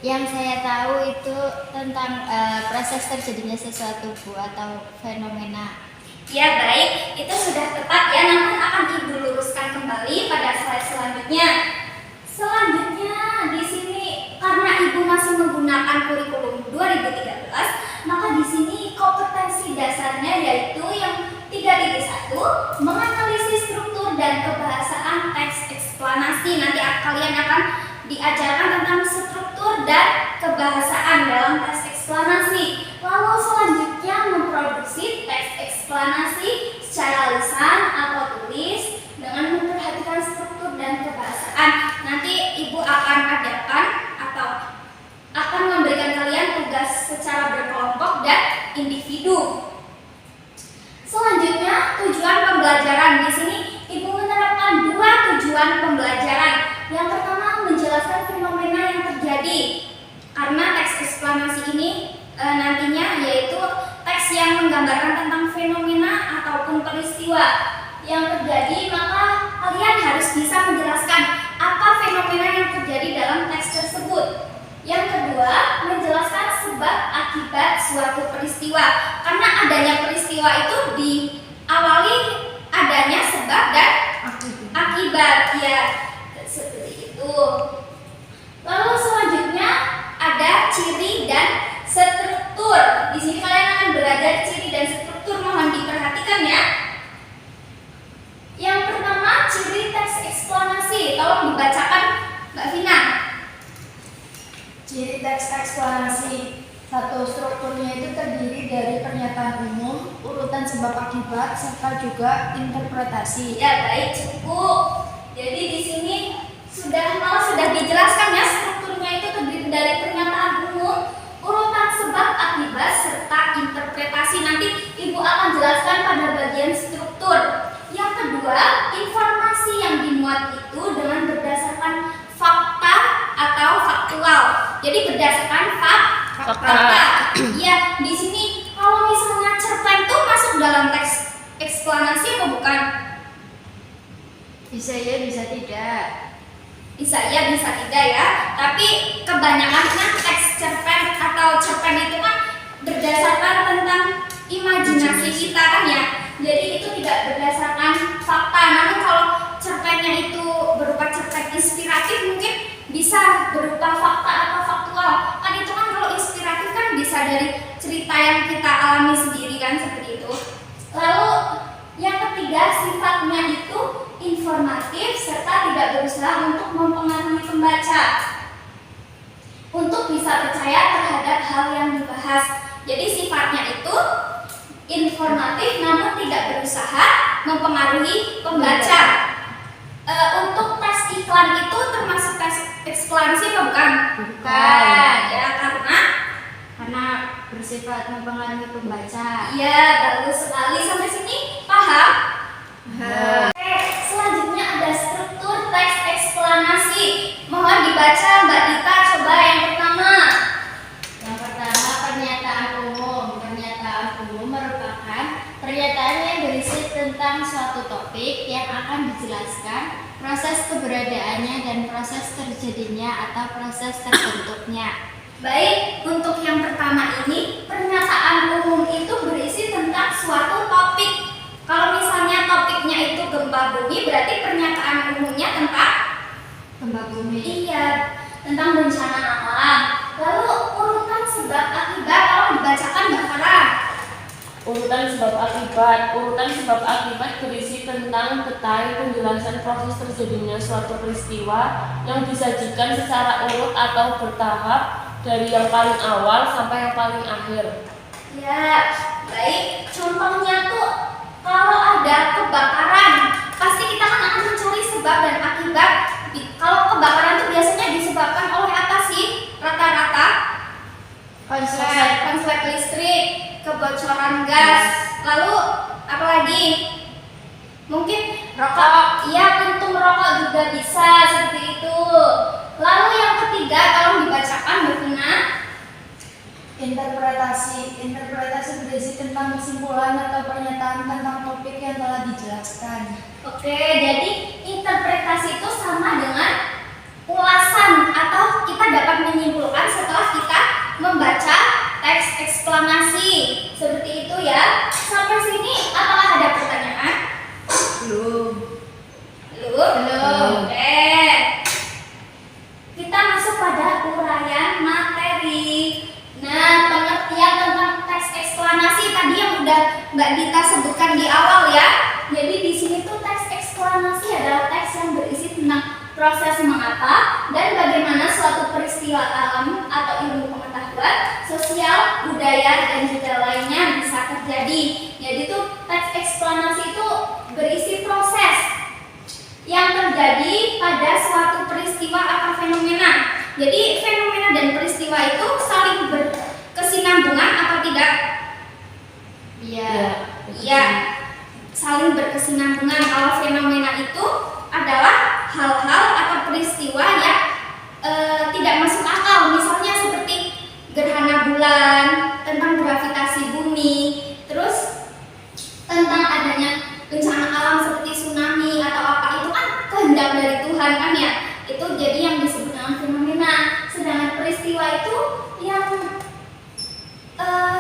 Yang saya tahu itu tentang proses terjadinya sesuatu, Bu, atau fenomena. Ya baik, itu sudah tepat ya, namun akan Ibu luruskan kembali pada slide selanjutnya. Selanjutnya di sini karena Ibu masih menggunakan kurikulum 2013, maka di sini kompetensi dasarnya yaitu yang 3.1 menganalisis struktur dan kebahasaan teks eksplanasi. Nanti kalian akan diajarkan tentang struktur dan kebahasaan dalam teks eksplanasi. Lalu selanjutnya memproduksi teks eksplanasi secara lisan atau tulis dengan memperhatikan struktur dan kebahasaan. Nanti Ibu akan adakan atau akan memberikan kalian tugas secara berkelompok dan individu. Selanjutnya tujuan pembelajaran. Di sini Ibu menerapkan 2 tujuan pembelajaran. Yang pertama menjelaskan fenomena yang terjadi. Karena teks eksplanasi ini nantinya yaitu teks yang menggambarkan tentang fenomena ataupun peristiwa yang terjadi, maka kalian harus bisa menjelaskan apa fenomena yang terjadi dalam teks tersebut. Yang kedua, menjelaskan sebab akibat suatu peristiwa. Karena adanya peristiwa itu diawali adanya sebab dan akibat, ya seperti itu. Lalu selanjutnya ada ciri dan struktur. Di sini kalian akan belajar ciri dan struktur, mohon diperhatikan ya. Yang pertama, ciri teks eksplanasi. Tolong dibacakan Mbak Vina. Ciri teks eksplanasi. 1. Strukturnya itu terdiri dari pernyataan umum, urutan sebab akibat, serta juga interpretasi. Ya baik, cukup. Jadi di sini sudah dijelaskan ya, strukturnya itu terdiri dari pernyataan umum, urutan sebab akibat, serta interpretasi. Nanti Ibu akan jelaskan pada bagian struktur. Yang kedua, informasi yang dimuat itu dengan berdasarkan fakta atau faktual. Jadi berdasarkan fakta. Ya, di sini kalau misalnya cerpen itu masuk dalam teks eksplanasi atau bukan? Bisa ya, bisa tidak. Bisa ya, bisa tidak ya. Tapi kebanyakan kan teks cerpen atau cerpen itu kan berdasarkan tentang imajinasi kita kan ya. Jadi itu tidak berdasarkan fakta. Namun kalau cerpennya itu berupa cerpen inspiratif, mungkin bisa berupa fakta atau faktual. Kan itu kan kalau inspiratif kan bisa dari cerita yang kita alami sendiri kan, seperti itu. Lalu yang ketiga, sifatnya itu informatif serta tidak berusaha untuk mempengaruhi pembaca untuk bisa percaya terhadap hal yang dibahas. Jadi sifatnya itu informatif namun tidak berusaha mempengaruhi pembaca. Untuk tes iklan itu termasuk tes eksplanasi atau bukan? Bukan. Ya, Karena bersifat mempengaruhi pembaca. iya, bagus sekali. Sampai sini paham? Oke, selanjutnya ada struktur teks eksplanasi. Mohon dibaca Mbak Dita, coba yang pertama. Yang pertama, pernyataan umum. Pernyataan umum merupakan pernyataan yang berisi tentang suatu topik yang akan dijelaskan proses keberadaannya dan proses terjadinya atau proses terbentuknya. Baik, untuk yang pertama ini, pernyataan umum itu berisi tentang suatu topik. Kalau misalnya topiknya itu gempa bumi, berarti pernyataan umumnya tentang Gempa bumi. iya, tentang bencana alam. Lalu urutan sebab akibat, kalau dibacakan Mbak Farah. Urutan sebab akibat. Urutan sebab akibat berisi tentang detail penjelasan proses terjadinya suatu peristiwa yang disajikan secara urut atau bertahap dari yang paling awal sampai yang paling akhir. Ya, baik. Contohnya tuh kalau ada kebakaran, pasti kita kan akan mencari sebab dan akibat. Kalau kebakaran tuh biasanya disebabkan oleh apa sih? Rata-rata konslet listrik, kebocoran gas, lalu apa lagi? Mungkin rokok. Iya, puntung rokok juga bisa seperti itu. Lalu yang ketiga, kalau dibacakan Mbak Interpretasi. Interpretasi berisi tentang kesimpulan atau pernyataan tentang topik yang telah dijelaskan. Oke, jadi interpretasi itu sama dengan ulasan atau kita dapat menyimpulkan setelah kita membaca teks eksplanasi. Seperti itu ya. Sampai sini apakah ada pertanyaan? Belum. Belum. Oke. Kita masuk pada uraian materi. Nah, pengertian tentang teks eksplanasi tadi yang udah Mbak Dita sebutkan di awal ya. Jadi di sini tuh teks eksplanasi adalah teks yang berisi tentang proses mengapa dan bagaimana suatu peristiwa alam atau ilmu pengetahuan, sosial, budaya, dan juga lainnya bisa terjadi. Jadi tuh teks eksplanasi itu berisi proses yang terjadi pada suatu peristiwa atau fenomena. Jadi fenomena dan peristiwa itu saling berkesinambungan atau tidak? Iya. Iya, saling berkesinambungan. Kalau fenomena itu adalah hal-hal atau peristiwa yang tidak masuk akal. Misalnya seperti gerhana bulan, tentang gravitasi bumi, terus tentang adanya bencana alam seperti tsunami atau apa, itu kan kehendak dari Tuhan kan ya. Itu jadi yang disebut dengan fenomena. Sedangkan peristiwa itu yang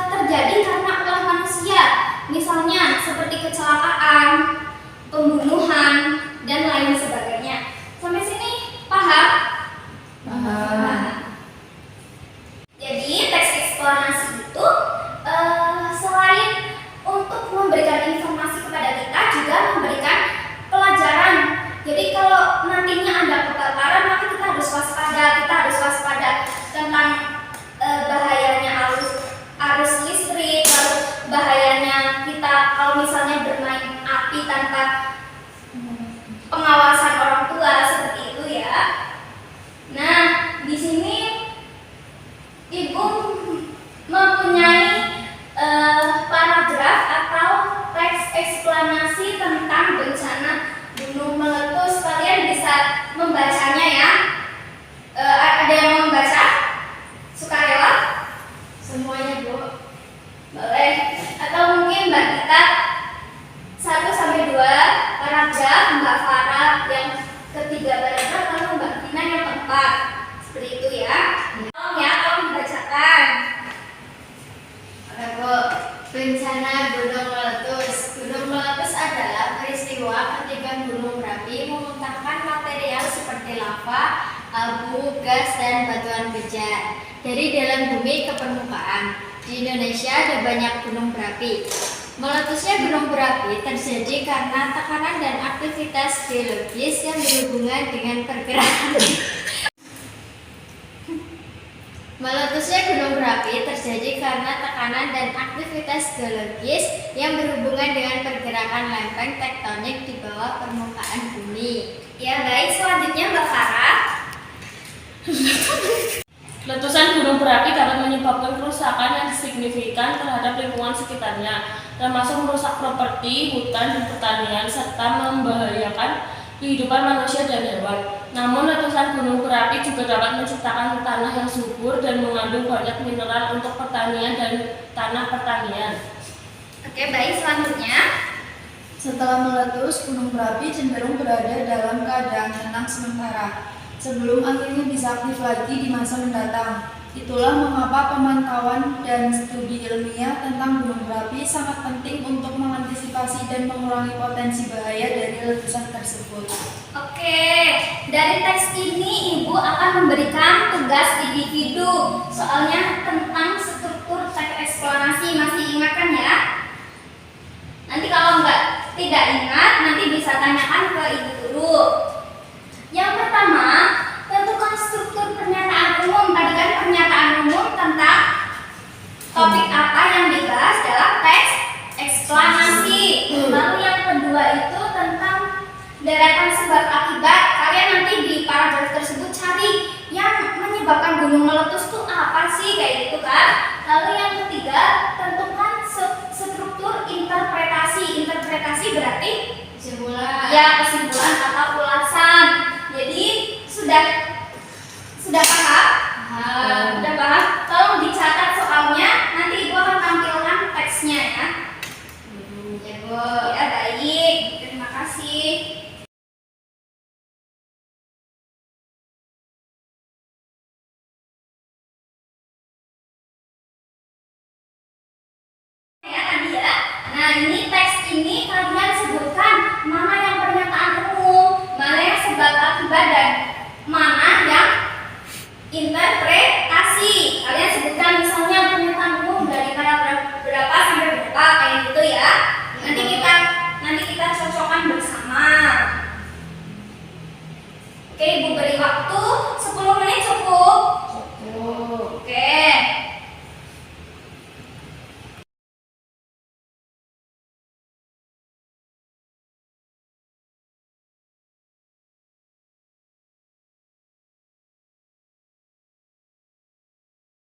terjadi karena ulah manusia. Misalnya seperti kecelakaan, pembunuhan, dan lain sebagainya. Sampai sini paham? Paham. Jadi teks eksplorasi itu selain untuk memberikan informasi kepada kita, juga memberikan pelajaran. Jadi kalau nantinya ada kebakaran, maka kita harus waspada. Kita harus waspada tentang bahayanya arus listrik, lalu bahayanya kita kalau misalnya bermain api tanpa pengawasan orang tua, seperti itu ya. Nah, di sini Ibu mempunyai paragraf atau teks eksplanasi tentang bencana gunung meletus. Kalian bisa membacanya ya. Ada yang mau membaca? Sukarela? Semuanya, Bu. Boleh. Atau mungkin Mbak Dita 1-2 paragraf, Mbak Farah yang ketiga paragraf, lalu Mbak Tina yang keempat. Seperti itu ya. Tolong ya, tolong dibacakan. Oke, Bu. Bencana gunung meletus. Gunung meletus adalah peristiwa ketika gunung berapi memuntahkan material seperti lava, abu, gas, dan batuan pijar dari dalam bumi ke permukaan. Di Indonesia ada banyak gunung berapi. Meletusnya gunung berapi terjadi karena tekanan dan aktivitas geologis yang berhubungan dengan pergerakan. Meletusnya gunung berapi terjadi karena tekanan dan aktivitas geologis yang berhubungan dengan pergerakan lempeng tektonik di bawah permukaan bumi. Ya baik, selanjutnya Mbak Farah. Letusan gunung berapi dapat menyebabkan kerusakan yang signifikan terhadap lingkungan sekitarnya, termasuk merusak properti, hutan, dan pertanian, serta membahayakan kehidupan manusia dan hewan. Namun, letusan gunung berapi juga dapat menciptakan tanah yang subur dan mengandung banyak mineral untuk pertanian dan tanah pertanian. Oke baik, selanjutnya. Setelah meletus, gunung berapi cenderung berada dalam keadaan tenang sementara, sebelum akhirnya bisa aktif lagi di masa mendatang. Itulah mengapa pemantauan dan studi ilmiah tentang gunung berapi sangat penting untuk mengantisipasi dan mengurangi potensi bahaya dari letusan tersebut. Oke, dari teks ini Ibu akan memberikan tugas individu. Soalnya tentang struktur teks eksplorasi, masih ingat kan ya? Nanti kalau tidak ingat, nanti bisa tanyakan ke Ibu guru. Yang pertama, tentukan struktur pernyataan umum. Tadi kan pernyataan umum tentang topik apa yang dibahas dalam teks eksplanasi. Lalu yang kedua itu tentang deretan sebab akibat. Kalian nanti di paragraf tersebut cari yang menyebabkan gunung meletus itu apa sih, kayak gitu kan. Lalu yang ketiga, tentukan struktur interpretasi. Interpretasi berarti Kesimpulan. ya kesimpulan atau ulasan. Jadi sudah paham? Sudah paham? Tolong dicatat soalnya, nanti Ibu akan tampilkan teksnya ya. Ya, Bu. Ya baik, terima kasih.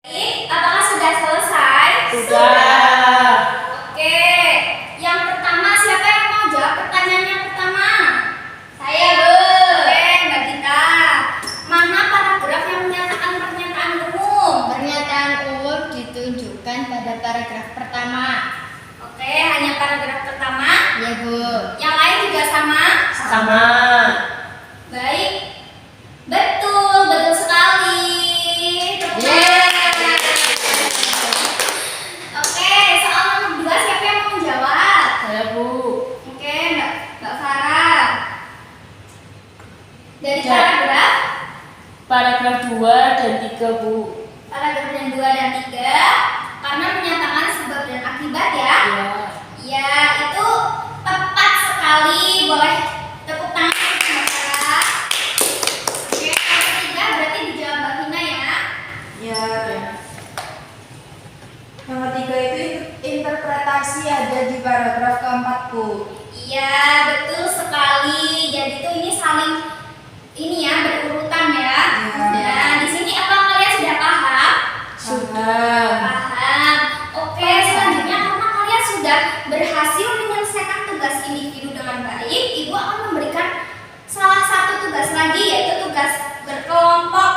Apakah sudah selesai? Sudah. Oke, yang pertama siapa yang mau jawab pertanyaan yang pertama? Saya, Bu. Oke, Mbak Dita. Mana paragraf yang menyatakan pernyataan umum? Pernyataan umum ditunjukkan pada paragraf pertama. Oke, hanya paragraf pertama. Ya, Bu. Yang lain juga sama? Sama. Baik. Betul, betul sekali. Tepuk tangan. Oke, soal nomor 2 siapa yang mau menjawab? Saya, Bu. Oke, Mbak Farah. Dari Ya. paragraf Paragraf 2 dan 3, Bu. paragraf yang 2 dan 3 karena menyatakan sebab dan akibat ya. Ya. Ya, itu tepat sekali. Boleh tepuk tangan untuk Mbak Farah. Oke, yang ketiga berarti dijawab Mbak Hina ya. Ya. Yang ketiga itu interpretasi ada di paragraf keempat, Bu. Iya, betul sekali. Jadi tuh ini saling ini ya berurutan ya. Ya. Nah, di sini apa kalian sudah paham? Sudah. Paham. Oke, selanjutnya karena kalian sudah berhasil menyelesaikan tugas individu dengan baik, Ibu akan memberikan salah satu tugas lagi yaitu tugas berkelompok.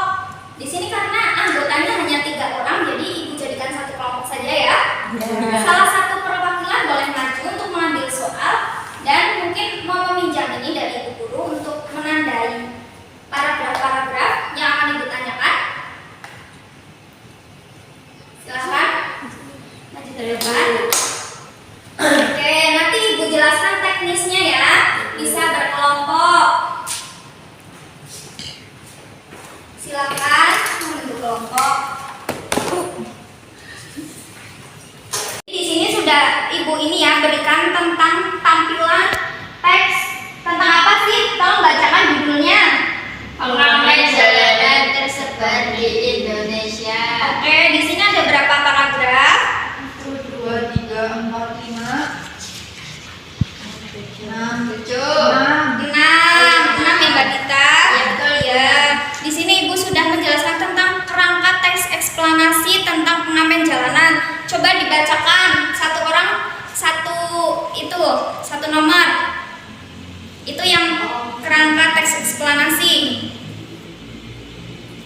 Di sini karena anggotanya hanya 3 orang, jadi Ibu jadikan satu kelompok saja ya. Ya. Salah satu perwakilan boleh maju untuk mengambil soal dan mungkin mau meminjam ini dari Ibu Guru untuk menandai paragraf-paragraf yang akan Ibu tanyakan. Silahkan maju ke depan. Oke, nanti Ibu jelaskan teknisnya ya. Bisa berkelompok. Silakan membentuk kelompok. Di sini sudah Ibu ini ya berikan tentang tampilan teks tentang apa sih? Tolong bacakan judulnya. Pengamen jalanan tersebar di Indonesia. Oke, di sini ada berapa paragraf? 1, 2, 3, 4, 5, 6, 7. 6. 6 ya Mbak Dita. Ya, betul, Ya. Di sini Ibu sudah menjelaskan tentang kerangka teks eksplanasi tentang pengamen jalanan. Coba dibacakan satu orang satu nomor. Itu yang kerangka teks eksplanasi.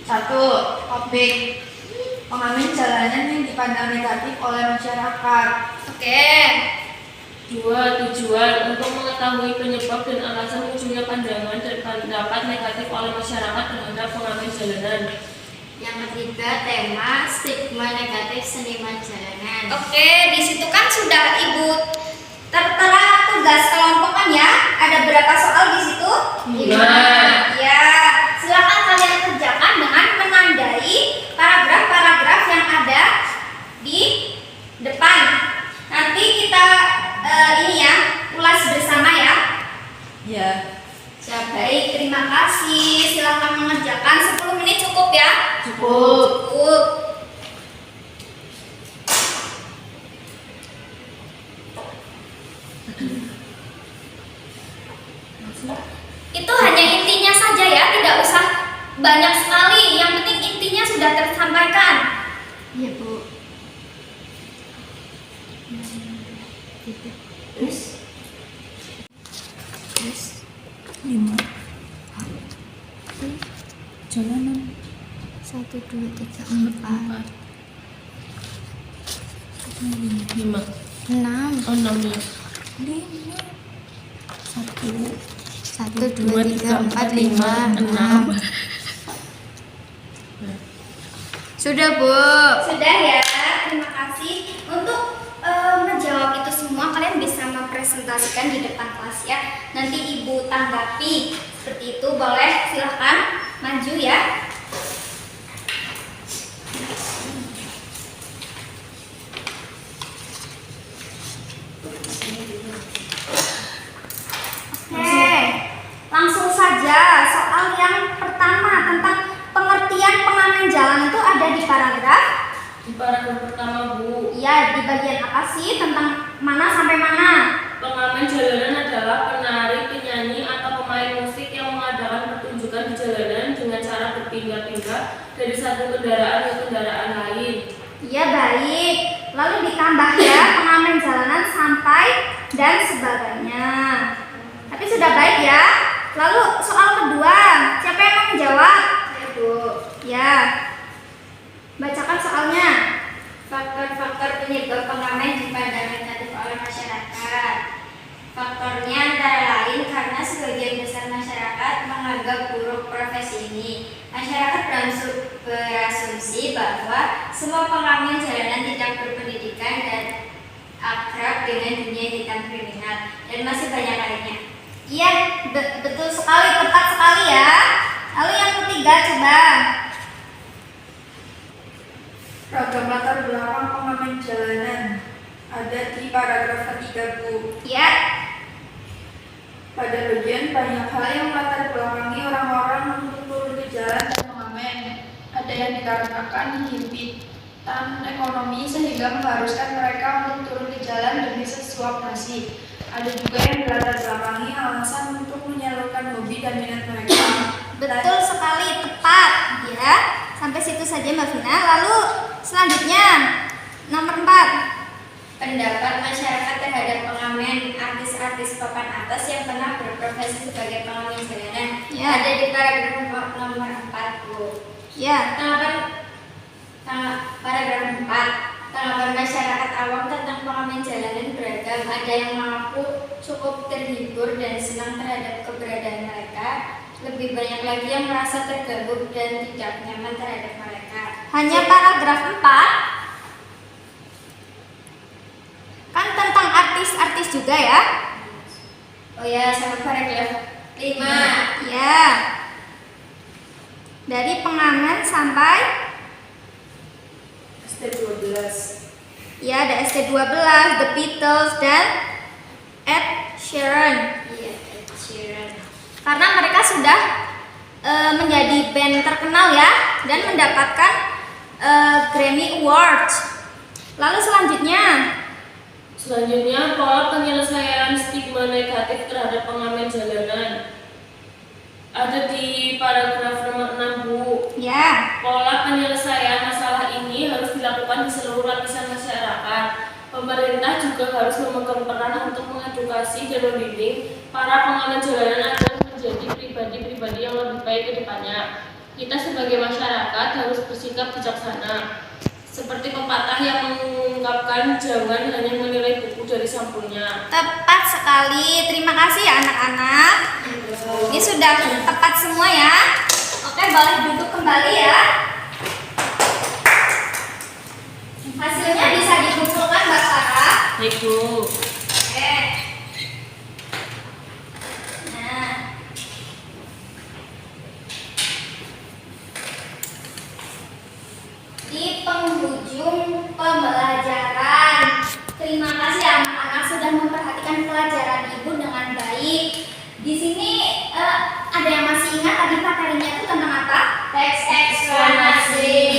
1. Topik pengamen jalanan yang dipandang negatif oleh masyarakat. Oke. 2. Tujuan untuk mengetahui penyebab dan alasan munculnya pandangan dan pendapat negatif oleh masyarakat terhadap pengamen jalanan. Yang ketiga, tema stigma negatif seniman jalanan. Oke, di situ kan sudah Ibu tertera tugas kelompok kan ya? Ada berapa soal di situ? 5. Ya, silakan kalian kerjakan dengan menandai paragraf-paragraf yang ada di depan. Nanti kita ini ya ulas bersama ya. Ya. Siapa? Baik, terima kasih. Silakan mengerjakan 10 menit cukup ya? Cukup. Cukup. Itu hanya intinya saja ya, tidak usah banyak sekali. Yang penting intinya sudah tersampaikan. Iya, Bu. Terus 5. Jalanan 1, 2, 3, 4, 5. 6. Oh, 6 ya. 1, 2, 3, 4, 5, 6. Sudah, Bu. Sudah ya, terima kasih. Untuk menjawab itu semua kalian bisa mempresentasikan di depan kelas ya. Nanti Ibu tanggapi seperti itu, boleh silahkan maju ya. Oke, langsung saja soal yang pertama tentang pengertian pengamen jalan itu ada di paragraf. Di paragraf pertama, Bu. Ya, di bagian apa sih? Tentang mana sampai mana? Pengamen jalanan adalah penari, penyanyi, atau pemain musik yang mengadakan pertunjukan di jalanan dengan cara berpindah-pindah dari satu kendaraan ke kendaraan lain. Iya baik. Lalu ditambah ya pengamen jalanan sampai dan sebagainya. Tapi sudah baik ya. Lalu soal kedua, siapa yang mau menjawab? Saya Bu. Ya. Bacakan soalnya. Faktor-faktor penyebab pengamen dipandang negatif oleh masyarakat. Faktornya antara lain karena sebagian besar masyarakat menganggap buruk profesi ini. Masyarakat berasumsi bahwa semua pengamen jalanan tidak berpendidikan dan akrab dengan dunia hitam kriminal, dan masih banyak lainnya. Iya, betul sekali, tepat sekali ya. Lalu yang ketiga coba. Ragam latar belakang pengamen jalanan ada di paragraf ketiga, Bu. Ya. Pada bagian banyak hal yang melatar belakangi orang-orang untuk turun ke jalan dan mengamen. Ada yang dikarenakan himpitan ekonomi sehingga mengharuskan mereka untuk turun ke jalan demi sesuap nasi. Ada juga yang dilatar belakangi alasan untuk menyalurkan hobi dan minat mereka. Betul sekali, tepat ya. Sampai situ saja Mbak Vina. Lalu selanjutnya nomor 4. Pendapat masyarakat terhadap pengamen artis-artis papan atas yang pernah berprofesi sebagai pengamen jalanan. Ya. Ada di paragraf nomor 4, Bu. Ya. Paragraf 4. Tanggapan masyarakat awam tentang pengamen jalanan beragam. Ada yang mengaku cukup terhibur dan senang terhadap keberadaan mereka. Lebih banyak lagi yang merasa terganggu dan tidak nyaman terhadap mereka. Hanya paragraf 4. Kan tentang artis-artis juga ya? Oh ya, sama paragraf 5. Ya. Dari pengamen sampai ST12. ya ada ST12, The Beatles dan Ed Sheeran. Iya, Ed Sheeran. Karena mereka sudah menjadi band terkenal ya dan mendapatkan Grammy Awards. Lalu Selanjutnya, pola penyelesaian stigma negatif terhadap pengamen jalanan. Ada di paragraf nomor 6, Bu. ya. Pola penyelesaian masalah ini harus dilakukan di seluruh lapisan masyarakat. Pemerintah juga harus memegang peran untuk mengedukasi dan membimbing para pengamen jalanan agar menjadi pribadi-pribadi yang lebih baik ke depannya. Kita sebagai masyarakat harus bersikap bijaksana. Seperti pepatah yang mengungkapkan jangan hanya menilai buku dari sampulnya. Tepat sekali. Terima kasih ya anak-anak. Ini sudah tepat semua ya. Oke, boleh duduk kembali ya. Hasilnya bisa dikumpulkan Mbak Sarah. Baik, Bu. Oke. Nah. Di penghujung pembelajaran, terima kasih anak-anak sudah memperhatikan pelajaran Ibu dengan baik. Di sini ada yang masih ingat tadi materinya itu tentang apa? Teks eksklamasi.